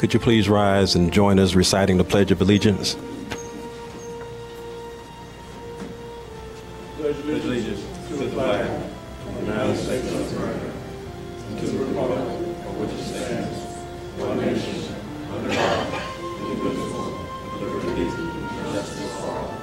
Could you please rise and join us reciting the Pledge of Allegiance? Pledge allegiance to the flag of the United States of America and to the republic for which it stands, one nation, under God, indivisible, with liberty and justice for all.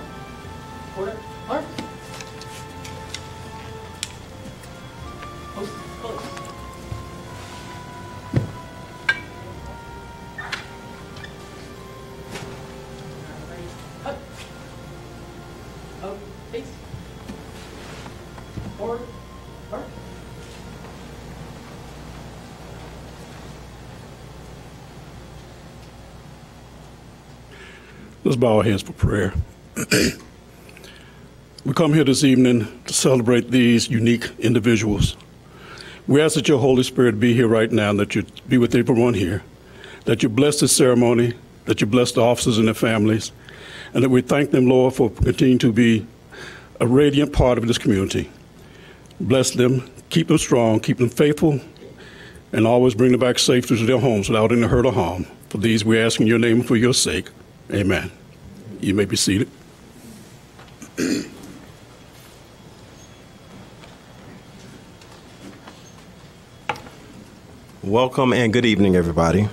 Let's bow our heads for prayer. We come here this evening to celebrate these unique individuals. We ask that your Holy Spirit be here right now, and that you be with everyone here, that you bless this ceremony, that you bless the officers and their families, and that we thank them, Lord, for continuing to be a radiant part of this community. Bless them, keep them strong, keep them faithful, and always bring them back safe to their homes without any hurt or harm. For these we ask in your name and for your sake. Amen. You may be seated. Welcome and good evening, everybody.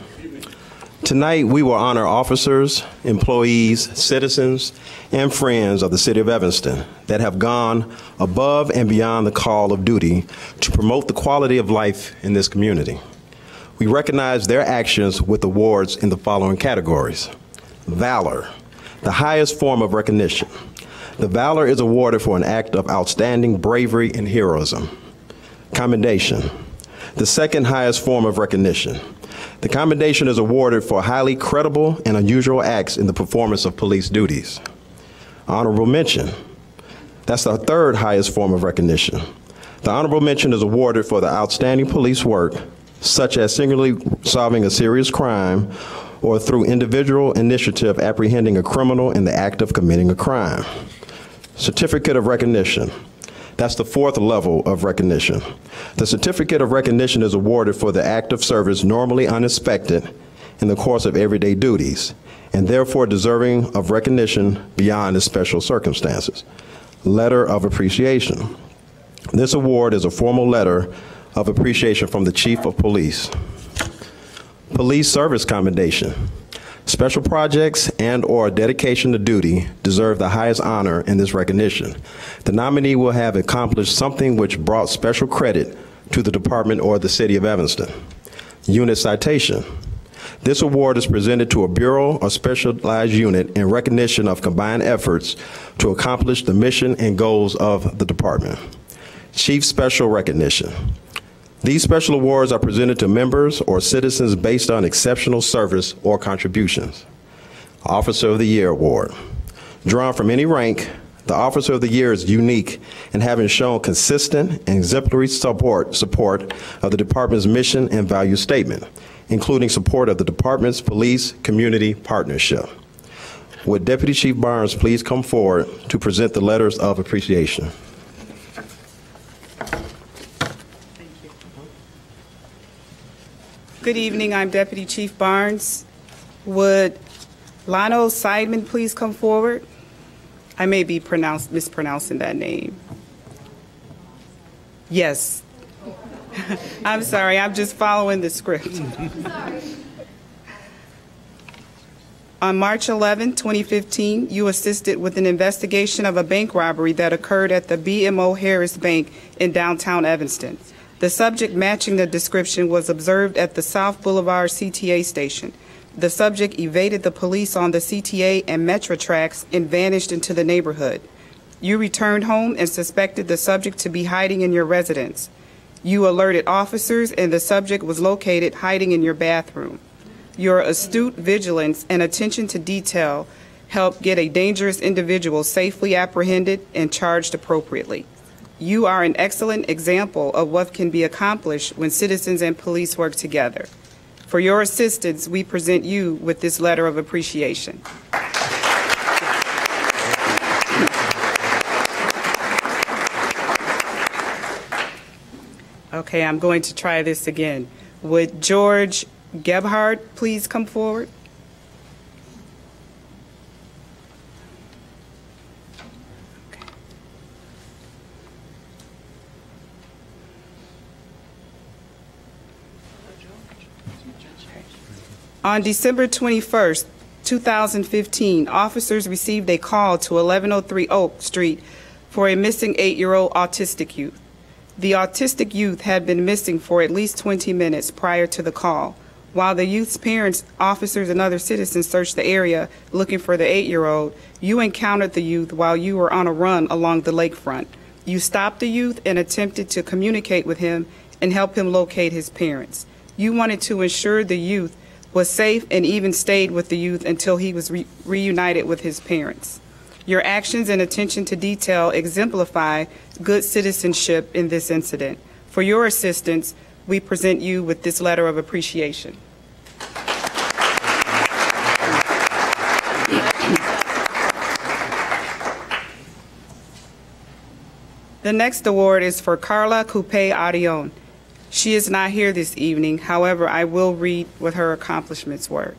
Tonight, we will honor officers, employees, citizens, and friends of the city of Evanston that have gone above and beyond the call of duty to promote the quality of life in this community. We recognize their actions with awards in the following categories. Valor, the highest form of recognition. The valor is awarded for an act of outstanding bravery and heroism. Commendation, the second highest form of recognition. The commendation is awarded for highly credible and unusual acts in the performance of police duties. Honorable mention, that's the third highest form of recognition. The honorable mention is awarded for the outstanding police work, such as singularly solving a serious crime or through individual initiative apprehending a criminal in the act of committing a crime. Certificate of recognition. That's the fourth level of recognition. The certificate of recognition is awarded for the act of service normally uninspected in the course of everyday duties, and therefore deserving of recognition beyond its special circumstances. Letter of appreciation. This award is a formal letter of appreciation from the Chief of Police. Police service commendation. Special projects and/or dedication to duty deserve the highest honor in this recognition. The nominee will have accomplished something which brought special credit to the department or the city of Evanston. Unit citation. This award is presented to a bureau or specialized unit in recognition of combined efforts to accomplish the mission and goals of the department. Chief special recognition. These special awards are presented to members or citizens based on exceptional service or contributions. Officer of the Year Award. Drawn from any rank, the Officer of the Year is unique in having shown consistent and exemplary support of the department's mission and value statement, including support of the department's police-community partnership. Would Deputy Chief Barnes please come forward to present the letters of appreciation? Good evening, I'm Deputy Chief Barnes. Would Lionel Seidman please come forward? I may be mispronouncing that name. Yes. I'm sorry, I'm just following the script. On March 11, 2015, you assisted with an investigation of a bank robbery that occurred at the BMO Harris Bank in downtown Evanston. The subject matching the description was observed at the South Boulevard CTA station. The subject evaded the police on the CTA and Metro tracks and vanished into the neighborhood. You returned home and suspected the subject to be hiding in your residence. You alerted officers and the subject was located hiding in your bathroom. Your astute vigilance and attention to detail helped get a dangerous individual safely apprehended and charged appropriately. You are an excellent example of what can be accomplished when citizens and police work together. For your assistance, we present you with this letter of appreciation. Okay, I'm going to try this again. Would George Gebhard please come forward? On December 21st, 2015, officers received a call to 1103 Oak Street for a missing 8-year-old autistic youth. The autistic youth had been missing for at least 20 minutes prior to the call. While the youth's parents, officers, and other citizens searched the area looking for the 8-year-old, you encountered the youth while you were on a run along the lakefront. You stopped the youth and attempted to communicate with him and help him locate his parents. You wanted to ensure the youth was safe and even stayed with the youth until he was reunited with his parents. Your actions and attention to detail exemplify good citizenship in this incident. For your assistance, we present you with this letter of appreciation. The next award is for Carla Coupe Arion. She is not here this evening. However, I will read what her accomplishments were.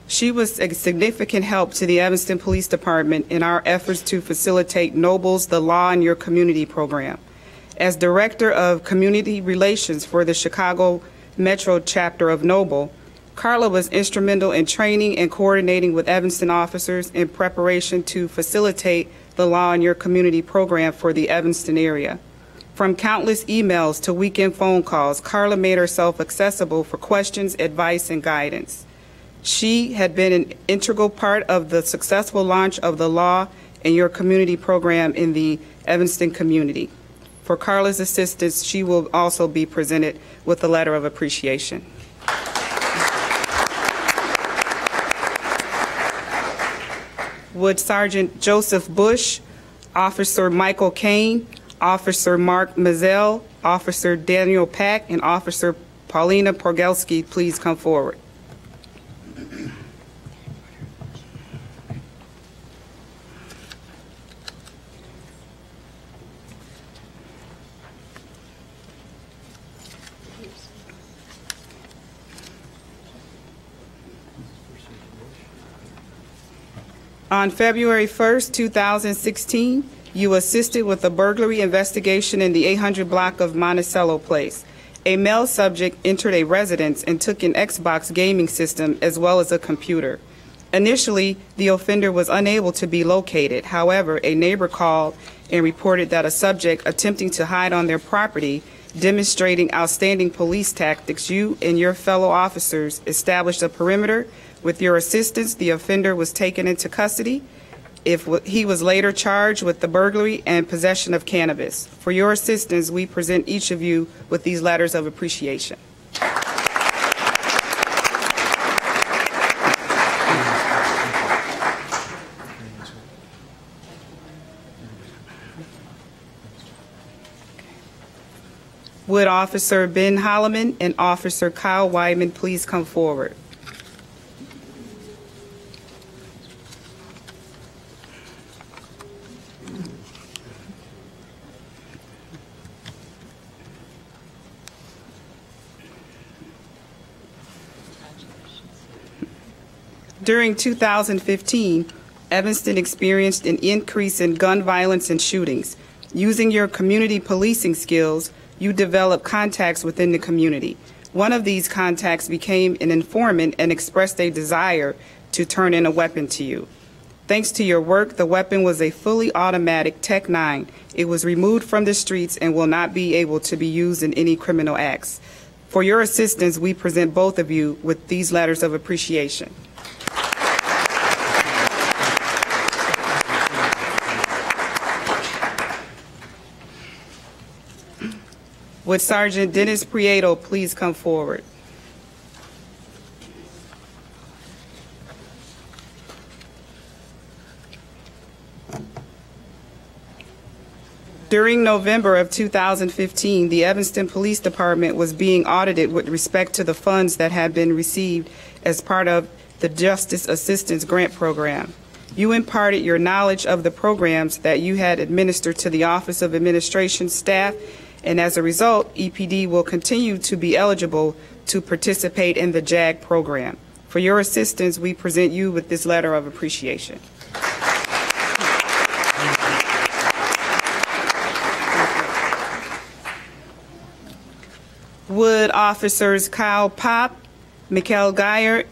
She was a significant help to the Evanston Police Department in our efforts to facilitate Noble's The Law in Your Community program. As Director of Community Relations for the Chicago Metro chapter of Noble, Carla was instrumental in training and coordinating with Evanston officers in preparation to facilitate the Law in Your Community program for the Evanston area. From countless emails to weekend phone calls, Carla made herself accessible for questions, advice, and guidance. She had been an integral part of the successful launch of the Law in Your Community program in the Evanston community. For Carla's assistance, she will also be presented with a letter of appreciation. Would Sergeant Joseph Bush, Officer Michael Kane, Officer Mark Mazel, Officer Daniel Pack, and Officer Paulina Porgelski please come forward? On February 1st, 2016, you assisted with a burglary investigation in the 800 block of Monticello Place. A male subject entered a residence and took an Xbox gaming system as well as a computer. Initially, the offender was unable to be located. However, a neighbor called and reported that a subject attempting to hide on their property, demonstrating outstanding police tactics. You and your fellow officers established a perimeter. With your assistance, the offender was taken into custody. He was later charged with the burglary and possession of cannabis. For your assistance, we present each of you with these letters of appreciation. Would Officer Ben Holloman and Officer Kyle Wyman please come forward? During 2015, Evanston experienced an increase in gun violence and shootings. Using your community policing skills, you developed contacts within the community. One of these contacts became an informant and expressed a desire to turn in a weapon to you. Thanks to your work, the weapon was a fully automatic Tech 9. It was removed from the streets and will not be able to be used in any criminal acts. For your assistance, we present both of you with these letters of appreciation. Would Sergeant Dennis Prieto please come forward? During November of 2015, the Evanston Police Department was being audited with respect to the funds that had been received as part of the Justice Assistance Grant Program. You imparted your knowledge of the programs that you had administered to the Office of Administration staff and as a result, EPD will continue to be eligible to participate in the JAG program. For your assistance, we present you with this letter of appreciation. Would Officers Kyle Pop, Mikhail Geyer,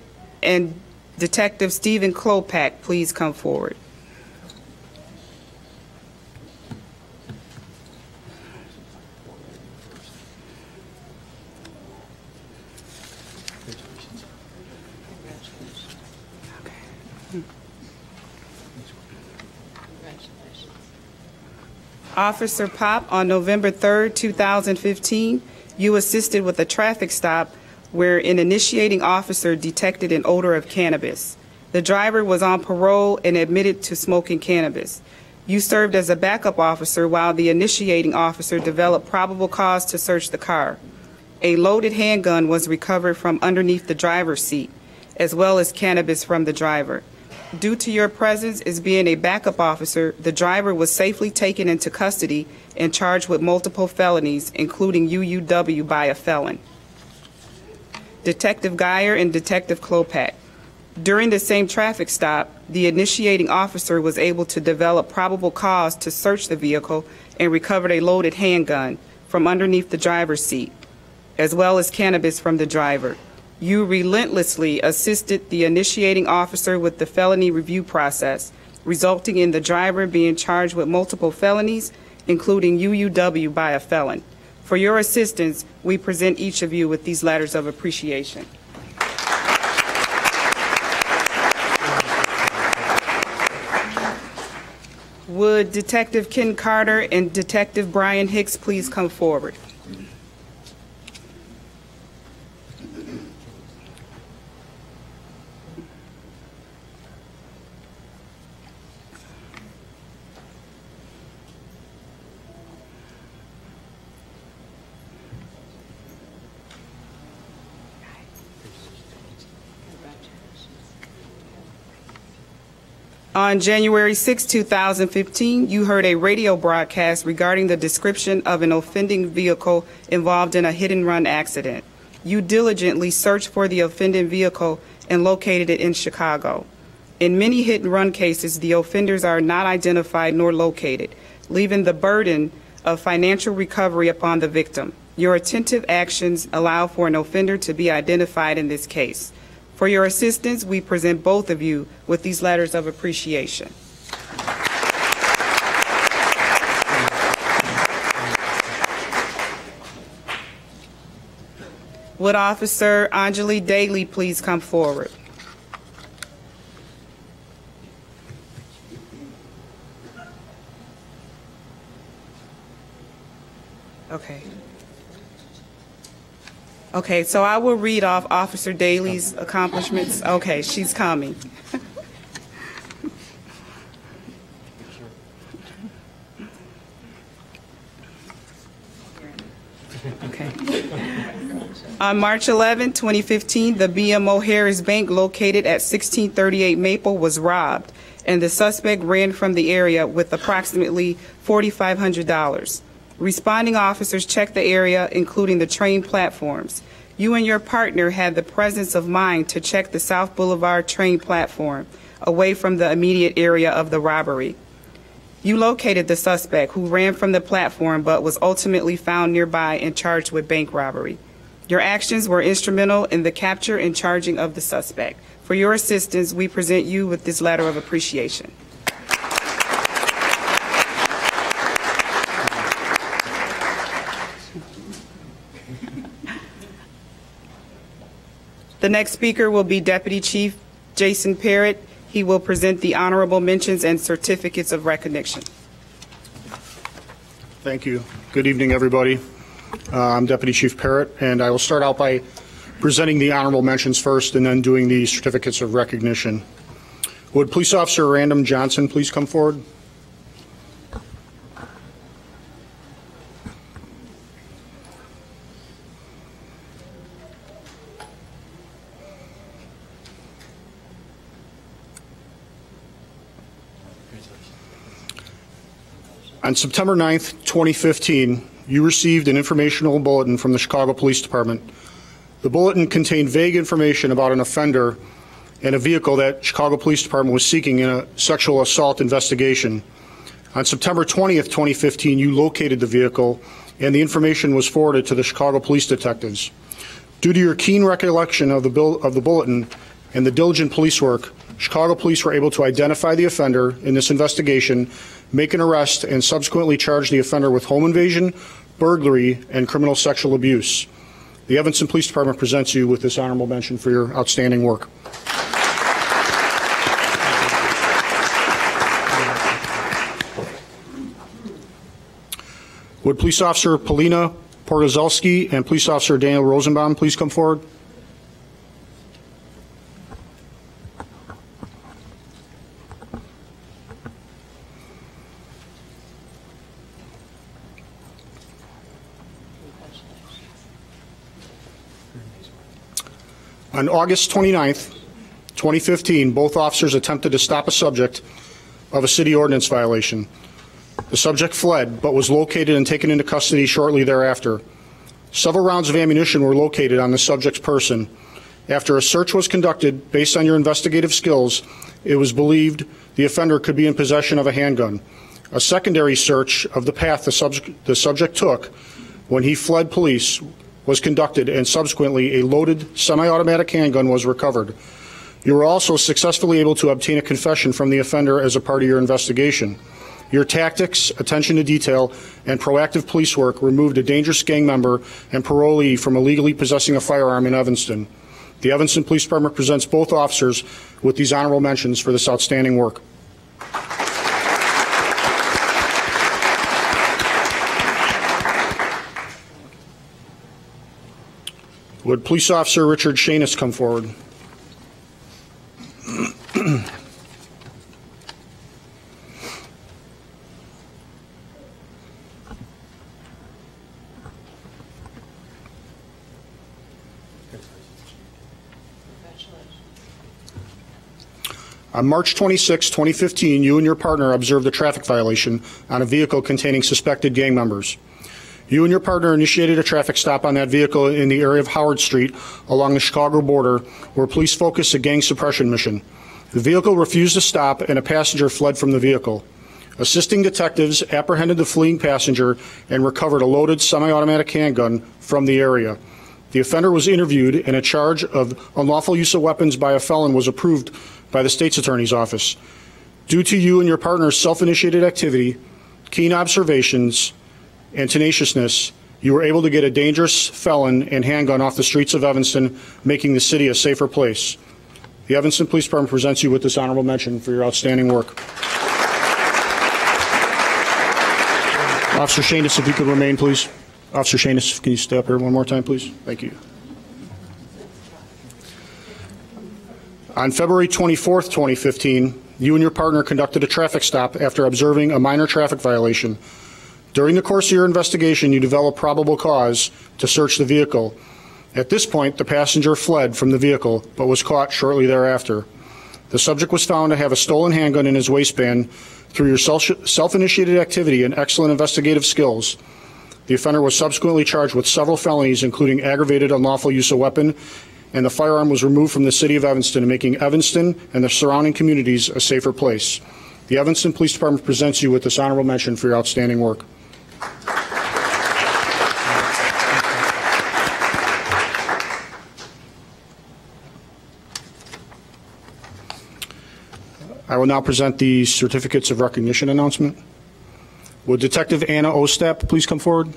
and Detective Stephen Klopak please come forward? Officer Pop, on November 3rd, 2015, you assisted with a traffic stop where an initiating officer detected an odor of cannabis. The driver was on parole and admitted to smoking cannabis. You served as a backup officer while the initiating officer developed probable cause to search the car. A loaded handgun was recovered from underneath the driver's seat, as well as cannabis from the driver. Due to your presence as being a backup officer, the driver was safely taken into custody and charged with multiple felonies, including UUW by a felon. Detective Geyer and Detective Klopak. During the same traffic stop, the initiating officer was able to develop probable cause to search the vehicle and recovered a loaded handgun from underneath the driver's seat, as well as cannabis from the driver. You relentlessly assisted the initiating officer with the felony review process, resulting in the driver being charged with multiple felonies, including UUW by a felon. For your assistance, we present each of you with these letters of appreciation. Would Detective Ken Carter and Detective Brian Hicks please come forward? On January 6, 2015, you heard a radio broadcast regarding the description of an offending vehicle involved in a hit-and-run accident. You diligently searched for the offending vehicle and located it in Chicago. In many hit-and-run cases, the offenders are not identified nor located, leaving the burden of financial recovery upon the victim. Your attentive actions allow for an offender to be identified in this case. For your assistance, we present both of you with these letters of appreciation. Would Officer Anjali Daly please come forward? Okay, so I will read off Officer Daly's accomplishments. Okay, she's coming. Okay. On March 11, 2015, the BMO Harris Bank located at 1638 Maple was robbed, and the suspect ran from the area with approximately $4,500. Responding officers checked the area, including the train platforms. You and your partner had the presence of mind to check the South Boulevard train platform, away from the immediate area of the robbery. You located the suspect, who ran from the platform but was ultimately found nearby and charged with bank robbery. Your actions were instrumental in the capture and charging of the suspect. For your assistance, we present you with this letter of appreciation. The next speaker will be Deputy Chief Jason Parrott. He will present the honorable mentions and certificates of recognition. Thank you. Good evening, everybody. I'm Deputy Chief Parrott, and I will start out by presenting the honorable mentions first and then doing the certificates of recognition. Would Police Officer Random Johnson please come forward? On September 9th, 2015, you received an informational bulletin from the Chicago Police Department. The bulletin contained vague information about an offender and a vehicle that Chicago Police Department was seeking in a sexual assault investigation. On September 20th, 2015, you located the vehicle, and the information was forwarded to the Chicago Police detectives. Due to your keen recollection of the bulletin and the diligent police work, Chicago Police were able to identify the offender in this investigation, make an arrest, and subsequently charge the offender with home invasion, burglary, and criminal sexual abuse. The Evanston Police Department presents you with this honorable mention for your outstanding work. Would Police Officer Polina Portozalski and Police Officer Daniel Rosenbaum please come forward? On August 29th, 2015, both officers attempted to stop a subject of a city ordinance violation. The subject fled, but was located and taken into custody shortly thereafter. Several rounds of ammunition were located on the subject's person. After a search was conducted based on your investigative skills, it was believed the offender could be in possession of a handgun. A secondary search of the path the subject took when he fled police was conducted, and subsequently a loaded semi-automatic handgun was recovered. You were also successfully able to obtain a confession from the offender as a part of your investigation. Your tactics, attention to detail, and proactive police work removed a dangerous gang member and parolee from illegally possessing a firearm in Evanston. The Evanston Police Department presents both officers with these honorable mentions for this outstanding work. Would Police Officer Richard Shanis come forward? On March 26, 2015, you and your partner observed a traffic violation on a vehicle containing suspected gang members. You and your partner initiated a traffic stop on that vehicle in the area of Howard Street along the Chicago border, where police focused a gang suppression mission. The vehicle refused to stop, and a passenger fled from the vehicle. Assisting detectives apprehended the fleeing passenger and recovered a loaded semi-automatic handgun from the area. The offender was interviewed, and a charge of unlawful use of weapons by a felon was approved by the State's Attorney's Office. Due to you and your partner's self-initiated activity, keen observations, and tenaciousness, you were able to get a dangerous felon and handgun off the streets of Evanston, making the city a safer place. The Evanston Police Department presents you with this honorable mention for your outstanding work. Officer Shanis, if you could remain, please. Officer Shanis, can you stay up here one more time, please? Thank you. On February 24th, 2015, you and your partner conducted a traffic stop after observing a minor traffic violation. During the course of your investigation, you developed probable cause to search the vehicle. At this point, the passenger fled from the vehicle, but was caught shortly thereafter. The subject was found to have a stolen handgun in his waistband. Through your self-initiated activity and excellent investigative skills, the offender was subsequently charged with several felonies, including aggravated unlawful use of weapon, and the firearm was removed from the city of Evanston, making Evanston and the surrounding communities a safer place. The Evanston Police Department presents you with this honorable mention for your outstanding work. I will now present the certificates of recognition announcement. Would Detective Anna Ostap please come forward?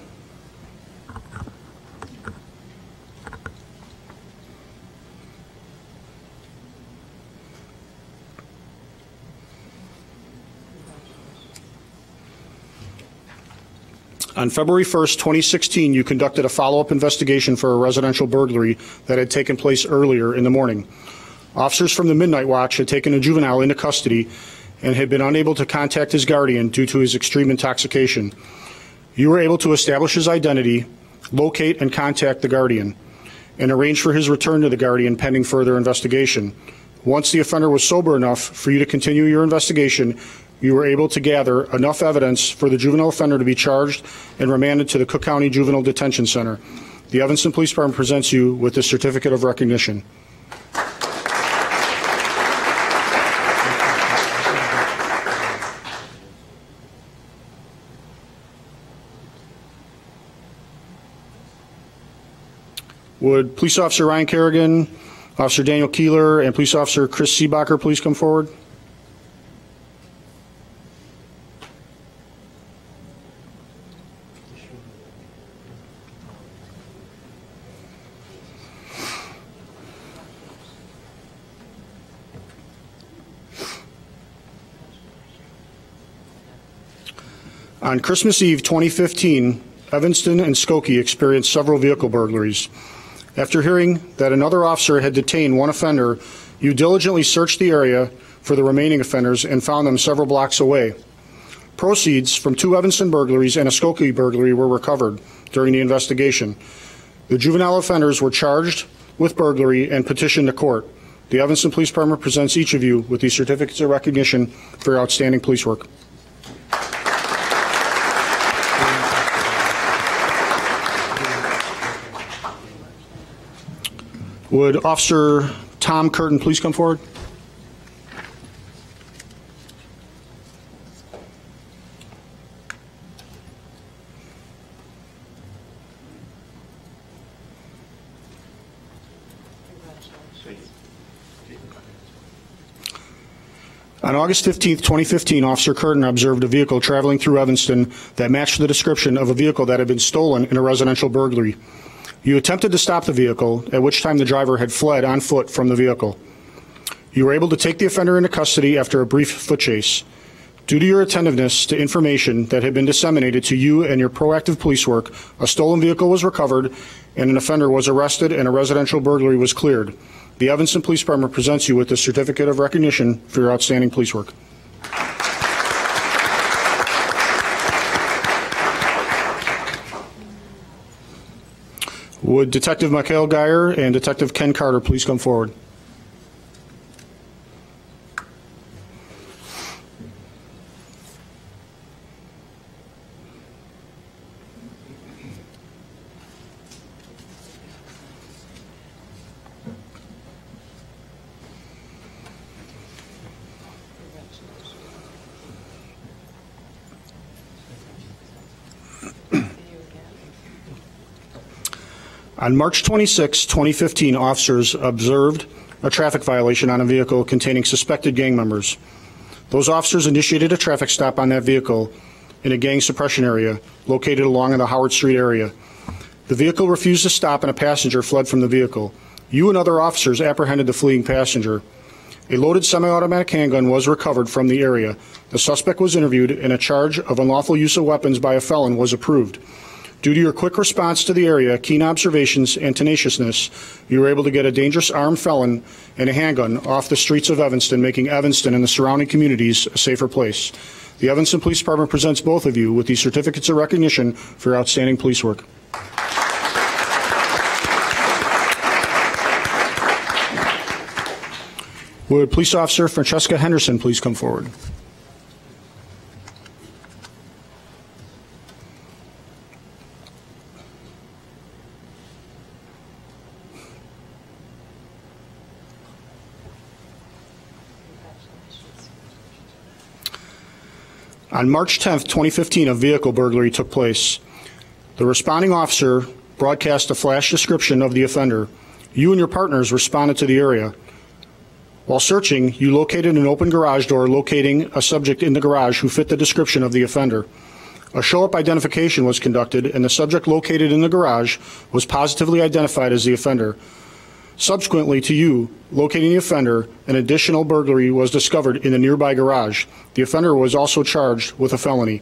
On February 1st, 2016, you conducted a follow-up investigation for a residential burglary that had taken place earlier in the morning. Officers from the Midnight Watch had taken a juvenile into custody and had been unable to contact his guardian due to his extreme intoxication. You were able to establish his identity, locate and contact the guardian, and arrange for his return to the guardian pending further investigation. Once the offender was sober enough for you to continue your investigation, you were able to gather enough evidence for the juvenile offender to be charged and remanded to the Cook County Juvenile Detention Center. The Evanston Police Department presents you with this certificate of recognition. Would Police Officer Ryan Kerrigan, Officer Daniel Keeler, and Police Officer Chris Seebacher please come forward? On Christmas Eve 2015, Evanston and Skokie experienced several vehicle burglaries. After hearing that another officer had detained one offender, you diligently searched the area for the remaining offenders and found them several blocks away. Proceeds from 2 Evanston burglaries and a Skokie burglary were recovered during the investigation. The juvenile offenders were charged with burglary and petitioned to court. The Evanston Police Department presents each of you with these certificates of recognition for your outstanding police work. Would Officer Tom Curtin please come forward? On August 15, 2015, Officer Curtin observed a vehicle traveling through Evanston that matched the description of a vehicle that had been stolen in a residential burglary. You attempted to stop the vehicle, at which time the driver had fled on foot from the vehicle. You were able to take the offender into custody after a brief foot chase. Due to your attentiveness to information that had been disseminated to you and your proactive police work, a stolen vehicle was recovered and an offender was arrested and a residential burglary was cleared. The Evanston Police Department presents you with the certificate of recognition for your outstanding police work. Would Detective Michael Geyer and Detective Ken Carter please come forward? On March 26, 2015, officers observed a traffic violation on a vehicle containing suspected gang members. Those officers initiated a traffic stop on that vehicle in a gang suppression area located along the Howard Street area. The vehicle refused to stop and a passenger fled from the vehicle. You and other officers apprehended the fleeing passenger. A loaded semi-automatic handgun was recovered from the area. The suspect was interviewed and a charge of unlawful use of weapons by a felon was approved. Due to your quick response to the area, keen observations, and tenaciousness, you were able to get a dangerous armed felon and a handgun off the streets of Evanston, making Evanston and the surrounding communities a safer place. The Evanston Police Department presents both of you with these certificates of recognition for your outstanding police work. Would Police Officer Francesca Henderson please come forward? On March 10, 2015, a vehicle burglary took place. The responding officer broadcast a flash description of the offender. You and your partners responded to the area. While searching, you located an open garage door locating a subject in the garage who fit the description of the offender. A show-up identification was conducted, and the subject located in the garage was positively identified as the offender. Subsequently to you locating the offender, an additional burglary was discovered in the nearby garage. The offender was also charged with a felony.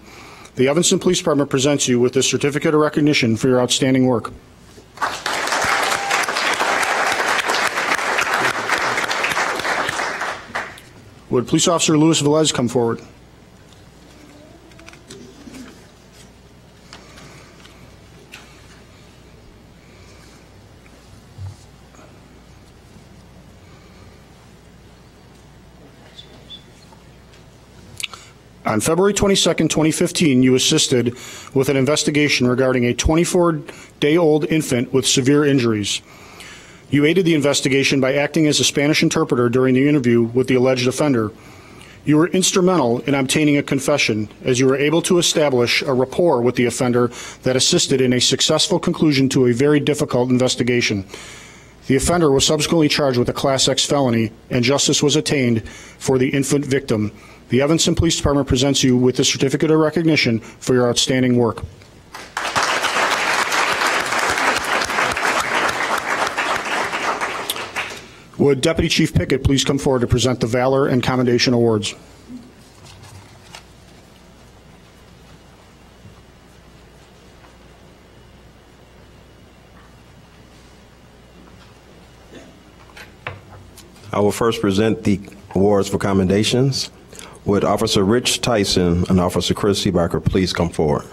The Evanston Police Department presents you with this certificate of recognition for your outstanding work. Would Police Officer Luis Velez come forward? On February 22, 2015, you assisted with an investigation regarding a 24-day-old infant with severe injuries. You aided the investigation by acting as a Spanish interpreter during the interview with the alleged offender. You were instrumental in obtaining a confession, as you were able to establish a rapport with the offender that assisted in a successful conclusion to a very difficult investigation. The offender was subsequently charged with a Class X felony, and justice was attained for the infant victim. The Evanston Police Department presents you with the certificate of recognition for your outstanding work. Would Deputy Chief Pickett please come forward to present the Valor and Commendation Awards? I will first present the awards for commendations. Would Officer Rich Tyson and Officer Chris Seebacher please come forward?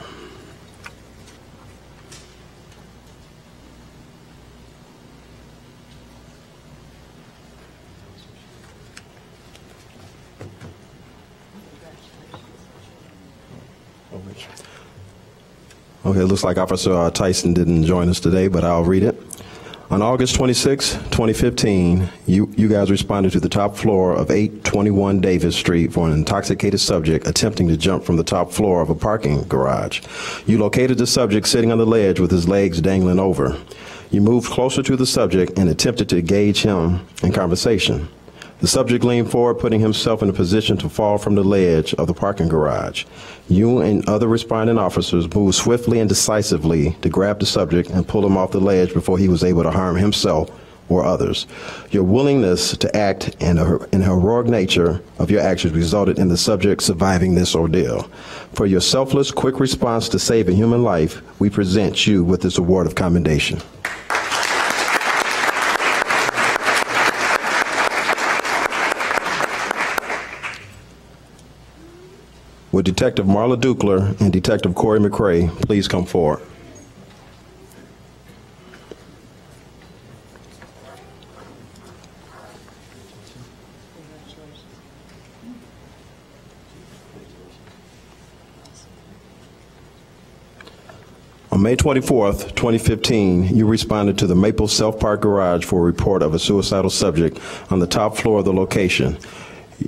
Okay, it looks like Officer Tyson didn't join us today, but I'll read it. On August 26, 2015, you guys responded to the top floor of 821 Davis Street for an intoxicated subject attempting to jump from the top floor of a parking garage. You located the subject sitting on the ledge with his legs dangling over. You moved closer to the subject and attempted to engage him in conversation. The subject leaned forward, putting himself in a position to fall from the ledge of the parking garage. You and other responding officers moved swiftly and decisively to grab the subject and pull him off the ledge before he was able to harm himself or others. Your willingness to act and heroic nature of your actions resulted in the subject surviving this ordeal. For your selfless, quick response to save a human life, we present you with this award of commendation. Would Detective Marla Dukler and Detective Corey McCrae please come forward? On May 24th, 2015, you responded to the Maple Self Park Garage for a report of a suicidal subject on the top floor of the location.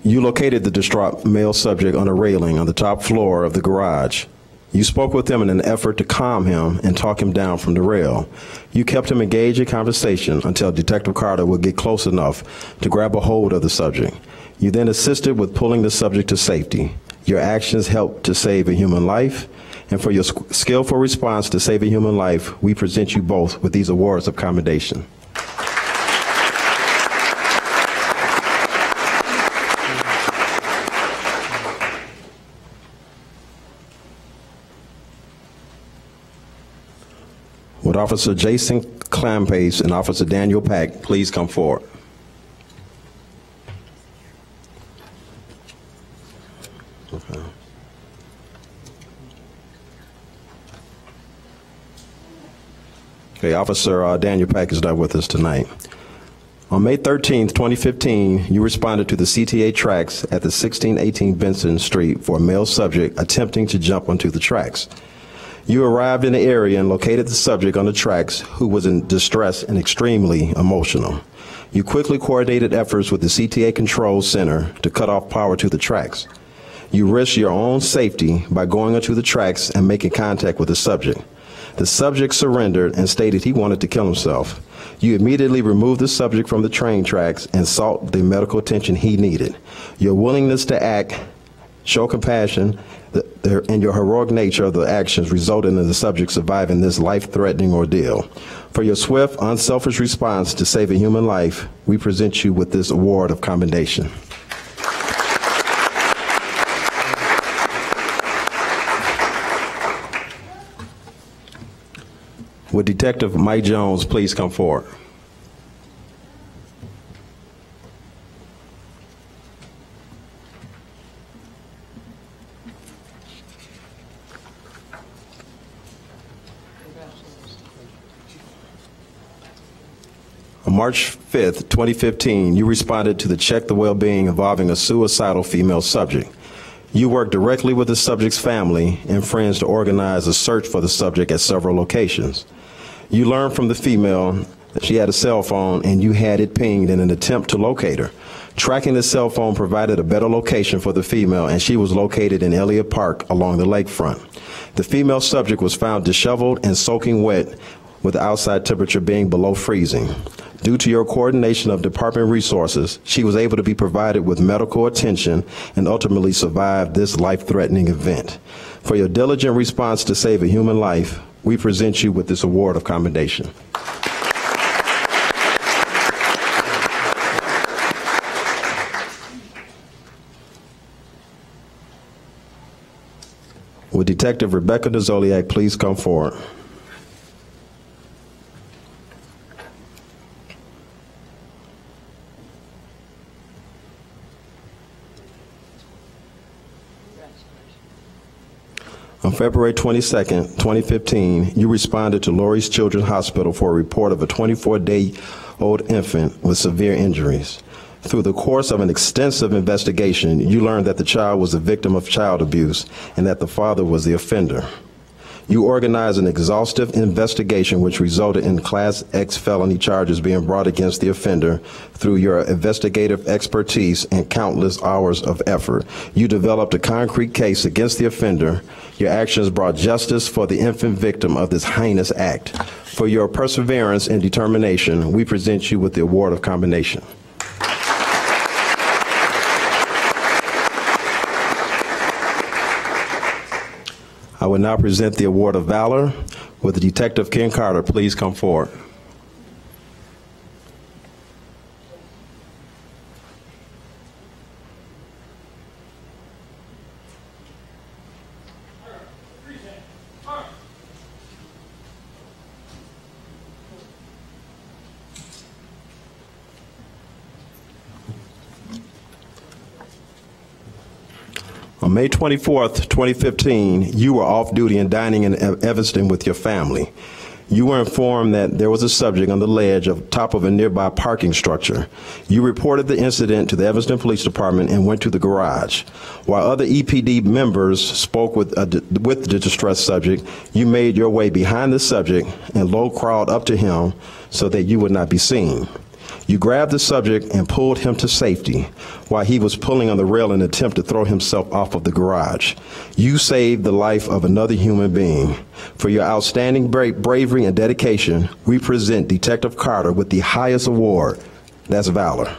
You located the distraught male subject on a railing on the top floor of the garage. You spoke with him in an effort to calm him and talk him down from the rail. You kept him engaged in conversation until Detective Carter would get close enough to grab a hold of the subject. You then assisted with pulling the subject to safety. Your actions helped to save a human life, and for your skillful response to save a human life, we present you both with these awards of commendation. Would Officer Jason Clampace and Officer Daniel Pack please come forward? Okay. Okay, Officer Daniel Pack is not with us tonight. On May 13th, 2015, you responded to the CTA tracks at the 1618 Benson Street for a male subject attempting to jump onto the tracks. You arrived in the area and located the subject on the tracks, who was in distress and extremely emotional. You quickly coordinated efforts with the CTA Control Center to cut off power to the tracks. You risked your own safety by going onto the tracks and making contact with the subject. The subject surrendered and stated he wanted to kill himself. You immediately removed the subject from the train tracks and sought the medical attention he needed. Your willingness to act, show compassion, and your heroic nature of the actions resulted in the subject surviving this life-threatening ordeal. For your swift, unselfish response to save a human life, we present you with this award of commendation. Would Detective Mike Jones please come forward? On March 5th, 2015, you responded to the Check the Well-Being involving a suicidal female subject. You worked directly with the subject's family and friends to organize a search for the subject at several locations. You learned from the female that she had a cell phone and you had it pinged in an attempt to locate her. Tracking the cell phone provided a better location for the female, and she was located in Elliott Park along the lakefront. The female subject was found disheveled and soaking wet, with the outside temperature being below freezing. Due to your coordination of department resources, she was able to be provided with medical attention and ultimately survived this life-threatening event. For your diligent response to save a human life, we present you with this award of commendation. Would Detective Rebecca Dozoliak please come forward? On February 22, 2015, you responded to Laurie's Children's Hospital for a report of a 24-day-old infant with severe injuries. Through the course of an extensive investigation, you learned that the child was a victim of child abuse and that the father was the offender. You organized an exhaustive investigation which resulted in Class X felony charges being brought against the offender through your investigative expertise and countless hours of effort. You developed a concrete case against the offender. Your actions brought justice for the infant victim of this heinous act. For your perseverance and determination, we present you with the award of commendation. I will now present the Award of Valor. Would the Detective Ken Carter please come forward? On May 24th, 2015, you were off duty and dining in Evanston with your family. You were informed that there was a subject on the ledge of top of a nearby parking structure. You reported the incident to the Evanston Police Department and went to the garage. While other EPD members spoke with the distressed subject, you made your way behind the subject and low-crawled up to him so that you would not be seen. You grabbed the subject and pulled him to safety while he was pulling on the rail in an attempt to throw himself off of the garage. You saved the life of another human being. For your outstanding bravery and dedication, we present Detective Carter with the highest award. That's Valor.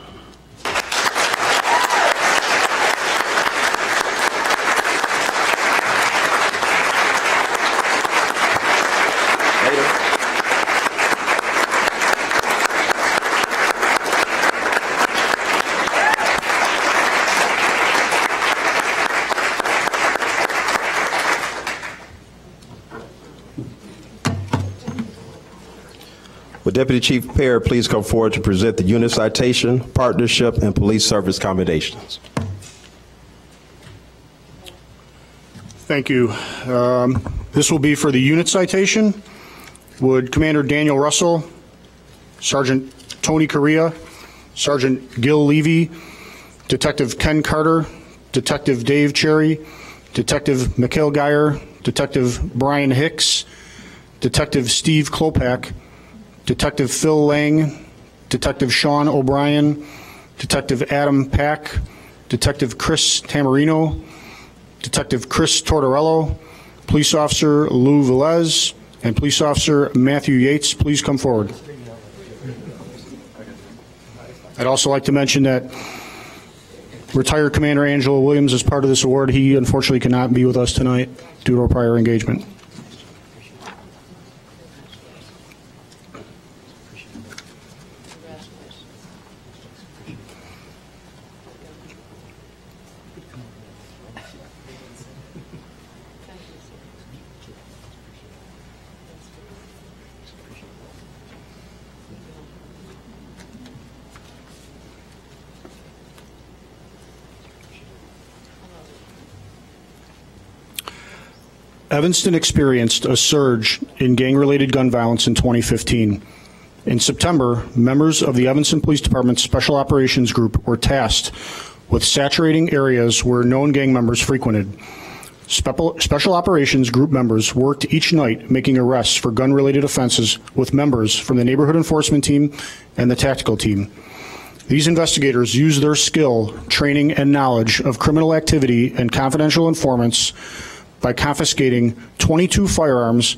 Would Deputy Chief Perry please come forward to present the unit citation, partnership, and police service commendations? Thank you. This will be for the unit citation. Would Commander Daniel Russell, Sergeant Tony Correa, Sergeant Gil Levy, Detective Ken Carter, Detective Dave Cherry, Detective Mikhail Geyer, Detective Brian Hicks, Detective Steve Klopak, Detective Phil Lang, Detective Sean O'Brien, Detective Adam Pack, Detective Chris Tamarino, Detective Chris Tortorello, Police Officer Lou Velez, and Police Officer Matthew Yates, please come forward. I'd also like to mention that retired Commander Angelo Williams is part of this award. He unfortunately cannot be with us tonight due to a prior engagement. Evanston experienced a surge in gang-related gun violence in 2015. In September, members of the Evanston Police Department's Special Operations Group were tasked with saturating areas where known gang members frequented. Special Operations Group members worked each night making arrests for gun-related offenses with members from the Neighborhood Enforcement Team and the Tactical Team. These investigators used their skill, training, and knowledge of criminal activity and confidential informants by confiscating 22 firearms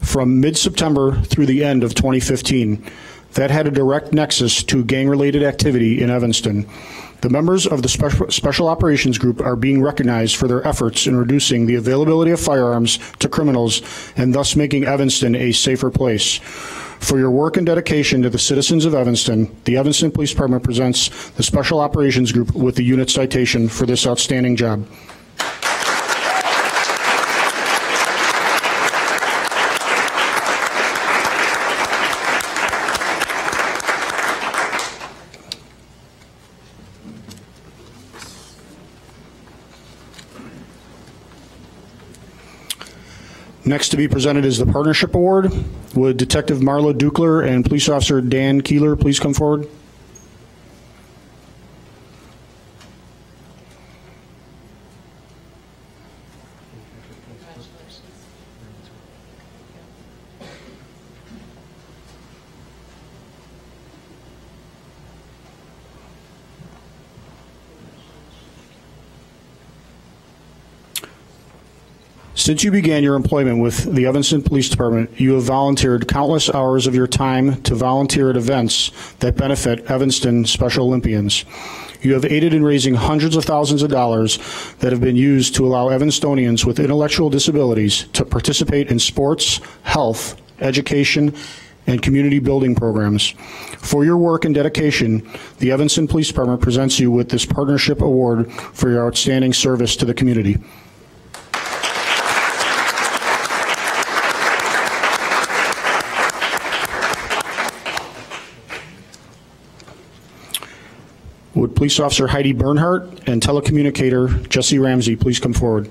from mid-September through the end of 2015. That had a direct nexus to gang-related activity in Evanston. The members of the Special Operations Group are being recognized for their efforts in reducing the availability of firearms to criminals and thus making Evanston a safer place. For your work and dedication to the citizens of Evanston, the Evanston Police Department presents the Special Operations Group with the unit citation for this outstanding job. Next to be presented is the Partnership Award. Would Detective Marla Dukler and Police Officer Dan Keeler please come forward? Since you began your employment with the Evanston Police Department, you have volunteered countless hours of your time to volunteer at events that benefit Evanston Special Olympians. You have aided in raising hundreds of thousands of dollars that have been used to allow Evanstonians with intellectual disabilities to participate in sports, health, education, and community building programs. For your work and dedication, the Evanston Police Department presents you with this Partnership Award for your outstanding service to the community. Would Police Officer Heidi Bernhardt and Telecommunicator Jesse Ramsey please come forward?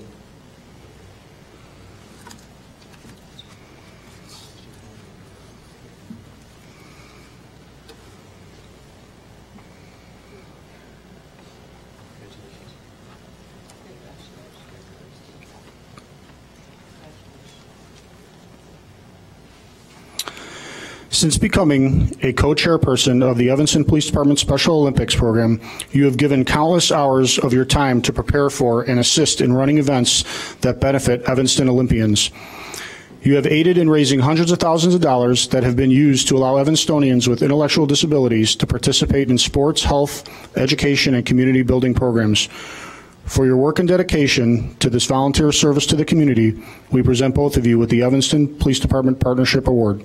Since becoming a co-chairperson of the Evanston Police Department Special Olympics program, you have given countless hours of your time to prepare for and assist in running events that benefit Evanston Olympians. You have aided in raising hundreds of thousands of dollars that have been used to allow Evanstonians with intellectual disabilities to participate in sports, health, education, and community building programs. For your work and dedication to this volunteer service to the community, we present both of you with the Evanston Police Department Partnership Award.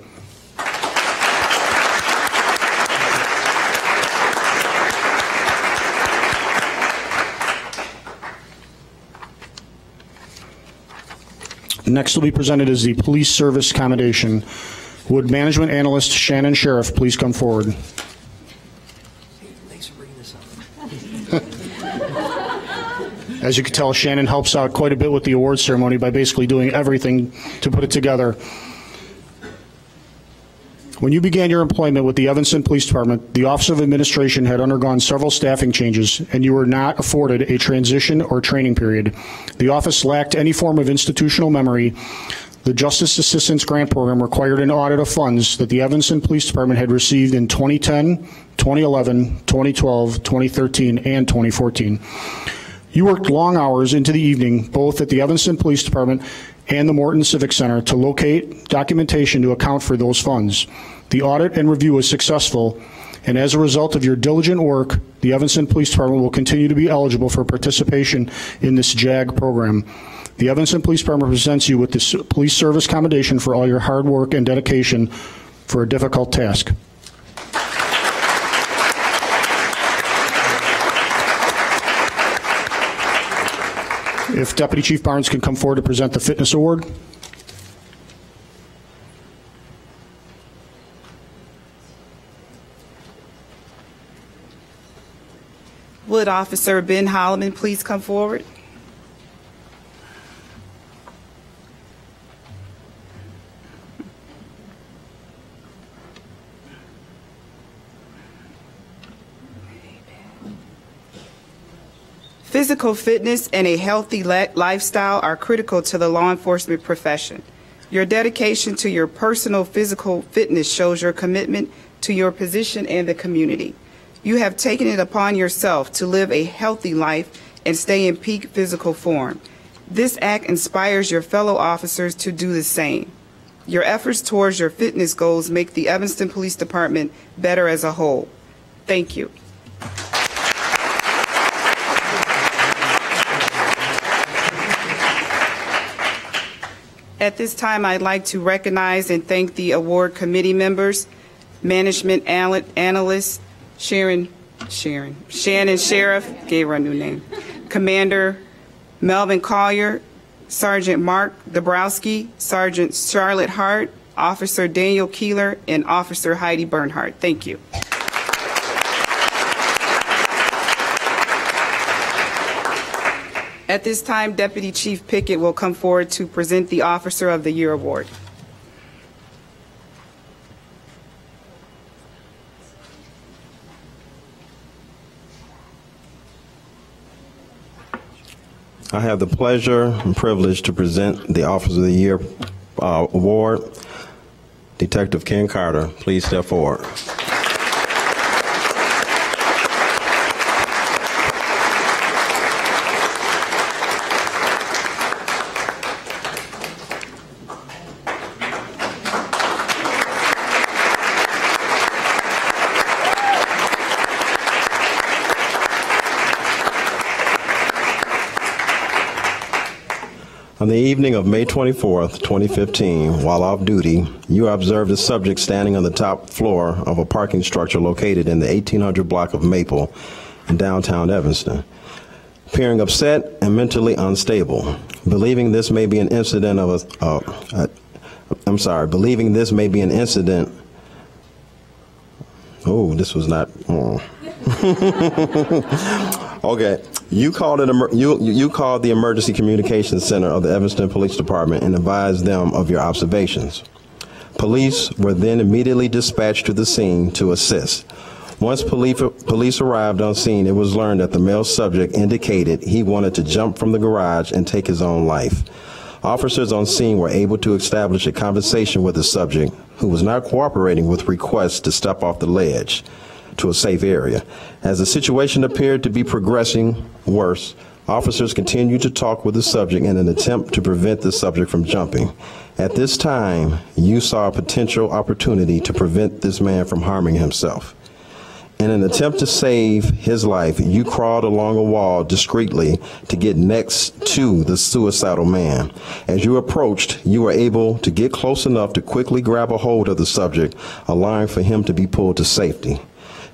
Next will be presented is the Police Service Commendation. Would Management Analyst Shannon Sheriff please come forward? Thanks for bringing this up. As you can tell, Shannon helps out quite a bit with the award ceremony by basically doing everything to put it together. When you began your employment with the Evanston Police Department, the Office of Administration had undergone several staffing changes, and you were not afforded a transition or training period. The office lacked any form of institutional memory. The Justice Assistance Grant Program required an audit of funds that the Evanston Police Department had received in 2010, 2011, 2012, 2013, and 2014. You worked long hours into the evening, both at the Evanston Police Department and the Morton Civic Center, to locate documentation to account for those funds. The audit and review was successful, and as a result of your diligent work, the Evanston Police Department will continue to be eligible for participation in this JAG program. The Evanston Police Department presents you with this Police Service Commendation for all your hard work and dedication for a difficult task. If Deputy Chief Barnes can come forward to present the Fitness Award. Would Officer Ben Holloman please come forward? Physical fitness and a healthy lifestyle are critical to the law enforcement profession. Your dedication to your personal physical fitness shows your commitment to your position and the community. You have taken it upon yourself to live a healthy life and stay in peak physical form. This act inspires your fellow officers to do the same. Your efforts towards your fitness goals make the Evanston Police Department better as a whole. Thank you. At this time, I'd like to recognize and thank the award committee members, management analyst Shannon Sheriff, gave her a new name, Commander Melvin Collier, Sergeant Mark Dabrowski, Sergeant Charlotte Hart, Officer Daniel Keeler, and Officer Heidi Bernhardt. Thank you. At this time, Deputy Chief Pickett will come forward to present the Officer of the Year Award. I have the pleasure and privilege to present the Officer of the Year Award. Detective Ken Carter, please step forward. On the evening of May 24th, 2015, while off duty, you observed a subject standing on the top floor of a parking structure located in the 1800 block of Maple in downtown Evanston, appearing upset and mentally unstable. Believing this may be an incident Oh, this was not. Okay. You called the Emergency Communications Center of the Evanston Police Department and advised them of your observations. Police were then immediately dispatched to the scene to assist. Once police arrived on scene, it was learned that the male subject indicated he wanted to jump from the garage and take his own life. Officers on scene were able to establish a conversation with the subject, who was not cooperating with requests to step off the ledge to a safe area. As the situation appeared to be progressing worse, officers continued to talk with the subject in an attempt to prevent the subject from jumping. At this time, you saw a potential opportunity to prevent this man from harming himself. In an attempt to save his life, you crawled along a wall discreetly to get next to the suicidal man. As you approached, you were able to get close enough to quickly grab a hold of the subject, allowing for him to be pulled to safety.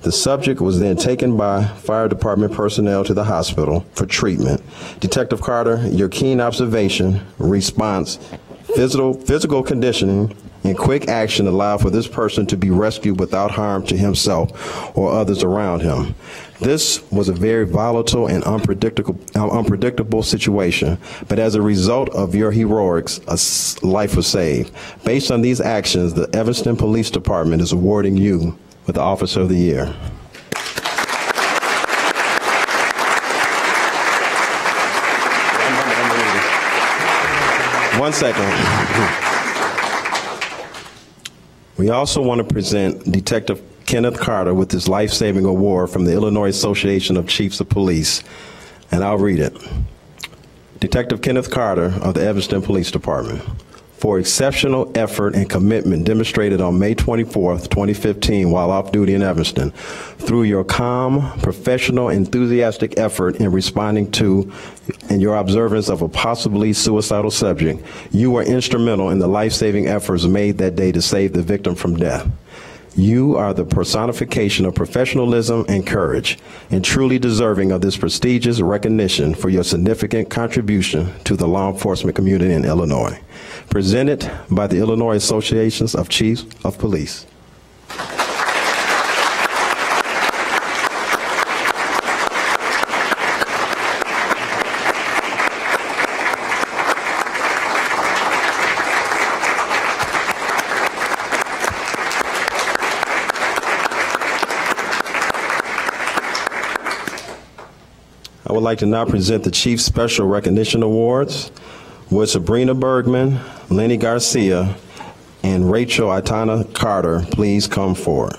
The subject was then taken by fire department personnel to the hospital for treatment. Detective Carter, your keen observation, response, physical conditioning, and quick action allowed for this person to be rescued without harm to himself or others around him. This was a very volatile and unpredictable situation, but as a result of your heroics, a life was saved. Based on these actions, the Evanston Police Department is awarding you with the Officer of the Year. One second. We also want to present Detective Kenneth Carter with his life-saving award from the Illinois Association of Chiefs of Police, and I'll read it. Detective Kenneth Carter of the Evanston Police Department, for exceptional effort and commitment demonstrated on May 24th, 2015, while off duty in Evanston. Through your calm, professional, enthusiastic effort in responding to and your observance of a possibly suicidal subject, you were instrumental in the life-saving efforts made that day to save the victim from death. You are the personification of professionalism and courage, and truly deserving of this prestigious recognition for your significant contribution to the law enforcement community in Illinois. Presented by the Illinois Associations of Chiefs of Police. I would like to now present the Chief Special Recognition Awards. Would Sabrina Bergman, Lenny Garcia, and Rachel Itana Carter please come forward?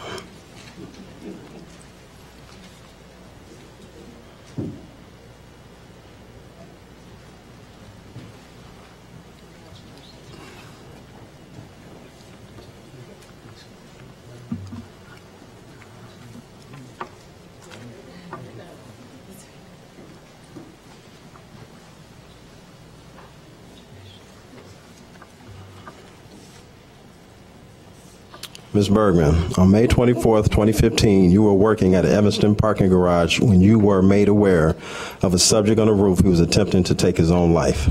Ms. Bergman, on May 24th, 2015, you were working at an Evanston parking garage when you were made aware of a subject on the roof who was attempting to take his own life.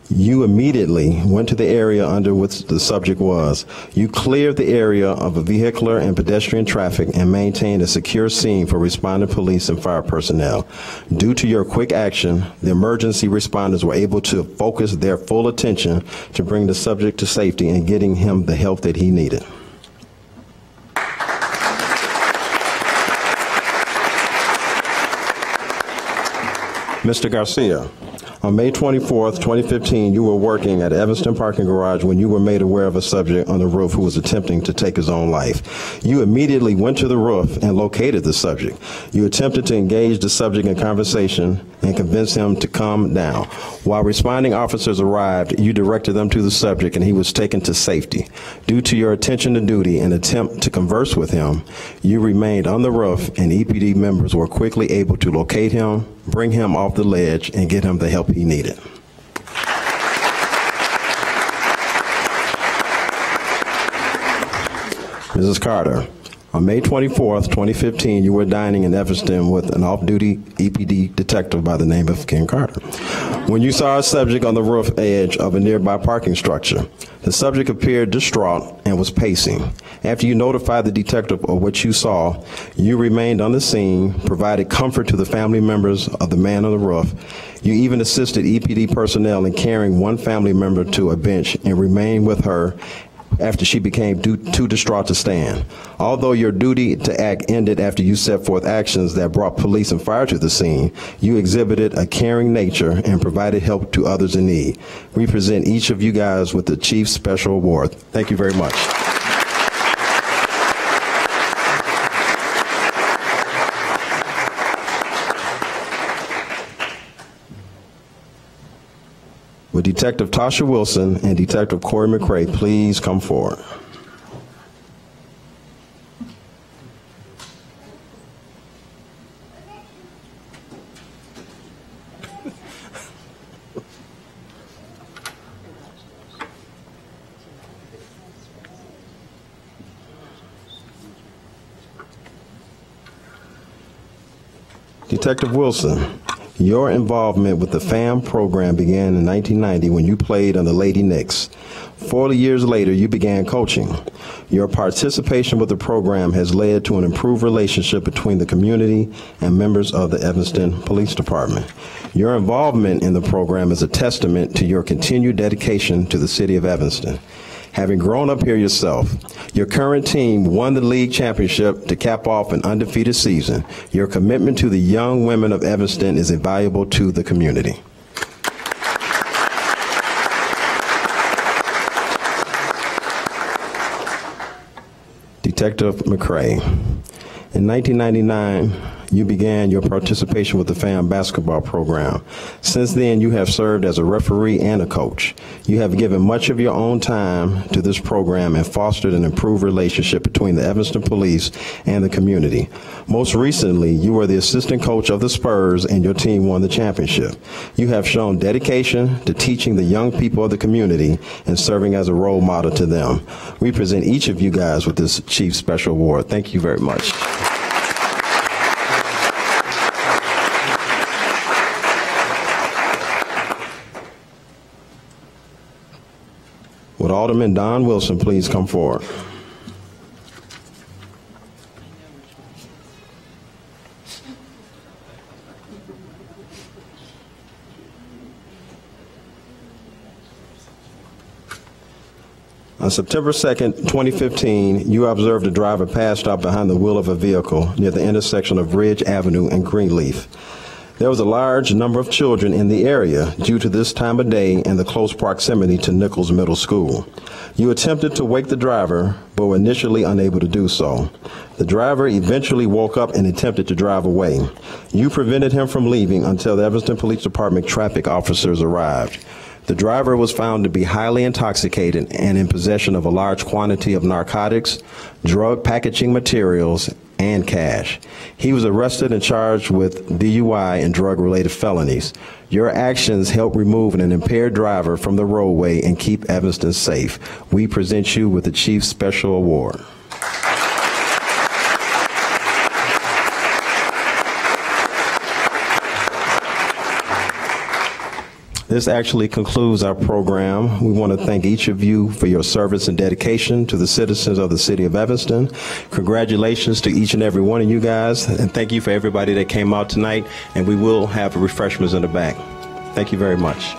You immediately went to the area under which the subject was. You cleared the area of a vehicular and pedestrian traffic and maintained a secure scene for responding police and fire personnel. Due to your quick action, the emergency responders were able to focus their full attention to bring the subject to safety and getting him the help that he needed. Mr. Garcia, on May 24th, 2015, you were working at Evanston parking garage when you were made aware of a subject on the roof who was attempting to take his own life. You immediately went to the roof and located the subject. You attempted to engage the subject in conversation and convince him to calm down. While responding officers arrived, you directed them to the subject and he was taken to safety. Due to your attention to duty and attempt to converse with him, you remained on the roof and EPD members were quickly able to locate him, bring him off the ledge, and get him the help he needed. Mrs. Carter, on May 24th, 2015, you were dining in Evanston with an off-duty EPD detective by the name of Ken Carter when you saw a subject on the roof edge of a nearby parking structure. The subject appeared distraught and was pacing. After you notified the detective of what you saw, you remained on the scene, provided comfort to the family members of the man on the roof. You even assisted EPD personnel in carrying one family member to a bench and remained with her after she became too distraught to stand. Although your duty to act ended after you set forth actions that brought police and fire to the scene, you exhibited a caring nature and provided help to others in need. We present each of you guys with the Chief Special Award. Thank you very much. Would Detective Tasha Wilson and Detective Corey McCrae please come forward? Detective Wilson, your involvement with the FAM program began in 1990 when you played on the Lady Knicks. 40 years later, you began coaching. Your participation with the program has led to an improved relationship between the community and members of the Evanston Police Department. Your involvement in the program is a testament to your continued dedication to the city of Evanston. Having grown up here yourself, your current team won the league championship to cap off an undefeated season. Your commitment to the young women of Evanston is invaluable to the community. Detective McCrae, in 1999, you began your participation with the FAM basketball program. Since then, you have served as a referee and a coach. You have given much of your own time to this program and fostered an improved relationship between the Evanston police and the community. Most recently, you were the assistant coach of the Spurs and your team won the championship. You have shown dedication to teaching the young people of the community and serving as a role model to them. We present each of you guys with this Chief Special Award. Thank you very much. Would Alderman Don Wilson please come forward? On September 2nd, 2015, you observed a driver passed out behind the wheel of a vehicle near the intersection of Ridge Avenue and Greenleaf. There was a large number of children in the area due to this time of day and the close proximity to Nichols Middle School. You attempted to wake the driver, but were initially unable to do so. The driver eventually woke up and attempted to drive away. You prevented him from leaving until the Evanston Police Department traffic officers arrived. The driver was found to be highly intoxicated and in possession of a large quantity of narcotics, drug packaging materials, and cash. He was arrested and charged with DUI and drug-related felonies. Your actions help remove an impaired driver from the roadway and keep Evanston safe. We present you with the Chief's Special Award. This actually concludes our program. We want to thank each of you for your service and dedication to the citizens of the city of Evanston. Congratulations to each and every one of you guys, and thank you for everybody that came out tonight, and we will have refreshments in the back. Thank you very much.